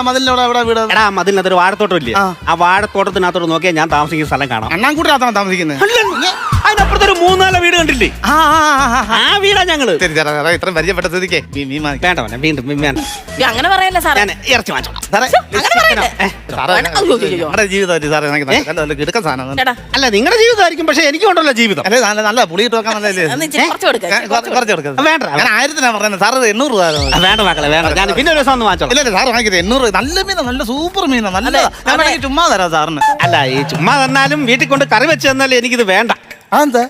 മതിലിനോടെ വീട്. എടാ മതിലിനകത്തൊരു വാഴത്തോട്ടം ഇല്ലേ, ആ വാഴത്തോട്ടത്തിനകത്തോട് നോക്കിയാൽ ഞാൻ താമസിക്കുന്ന സ്ഥലം കാണാം. അണ്ണാൻകൂട്ടിനകത്താണ് താമസിക്കുന്നത്. അതിനപ്പുറത്തൊരു 3-4 വീട് കണ്ടില്ലേ, ആ വീടാ ഞങ്ങള്. ഇത്രയും പരിചയപ്പെട്ട സ്ഥിതിക്ക് വേണ്ട വീണ്ടും വേണ്ട. അങ്ങനെ പറയല്ലേ സാറേ. ഞാൻ ഇറച്ചി വാങ്ങിച്ചോളാം. കിടക്കാൻ സാധനം. ചേട്ടാ അല്ല നിങ്ങളുടെ ജീവിതമായിരിക്കും, പക്ഷെ എനിക്കുണ്ടല്ലോ ജീവിതം. അല്ലേ നല്ല പുളിയിട്ട് വെക്കാൻ നല്ലല്ലേ? ഒന്ന് ഇച്ചിരി കുറച്ച് കൊടുക്ക്. കുറച്ച് കൊടുക്കുന്നത്. വേണ്ട ഞാൻ 1000 പറയുന്നത് സാറ് 800 രൂപ. വേണ്ട മക്കളെ വേണ്ട, ഞാൻ പിന്നെ ഒരു ദിവസം ഒന്ന് വാങ്ങിച്ചോളാം. ഇല്ല സാറ് വാങ്ങിക്കരുത്. 800 നല്ല മീനാ, നല്ല സൂപ്പർ മീനാ, നല്ല. ഞാൻ വേണമെങ്കിൽ ചുമ്മാ തരാം സാറിന്. അല്ല ഈ ചുമ്മാ തന്നാലും വീട്ടിൽ കൊണ്ട് കറി വെച്ച് തന്നാലും എനിക്കിത് വേണ്ട. അതെന്താ?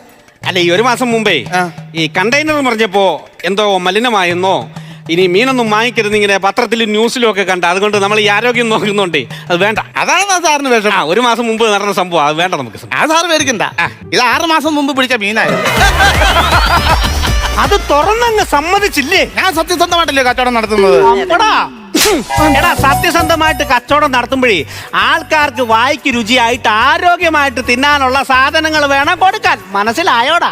അല്ല ഈ 1 മാസം മുമ്പേ ഈ കണ്ടെയ്നർ പറഞ്ഞപ്പോ എന്തോ മലിനമായെന്നോ ഇനി മീനൊന്നും വാങ്ങിക്കരുത് ഇങ്ങനെ പത്രത്തിലും ന്യൂസിലും ഒക്കെ കണ്ട, അതുകൊണ്ട് നമ്മൾ ഈ ആരോഗ്യം നോക്കുന്നുണ്ടേ അത് വേണ്ട. അതാണ് സാറിന് വിഷമം. 1 മാസം മുമ്പ് നടന്ന സംഭവം, അത് വേണ്ട നമുക്ക്. ആ സാറ് പേടിക്കണ്ട, ഇത് 6 മാസം മുമ്പ് പിടിച്ച മീനായിരുന്നു. അത് തുറന്നങ്ങ് സമ്മതിച്ചില്ലേ? ഞാൻ സത്യസന്ധമായിട്ടല്ലേ കച്ചവടം നടത്തുന്നത്. എടാ സത്യസന്ധമായിട്ട് കച്ചവടം നടത്തുമ്പോഴേ ആൾക്കാർക്ക് വായിക്ക് രുചിയായിട്ട് ആരോഗ്യമായിട്ട് തിന്നാനുള്ള സാധനങ്ങൾ വേണം കൊടുക്കാൻ. മനസ്സിലായോടാ?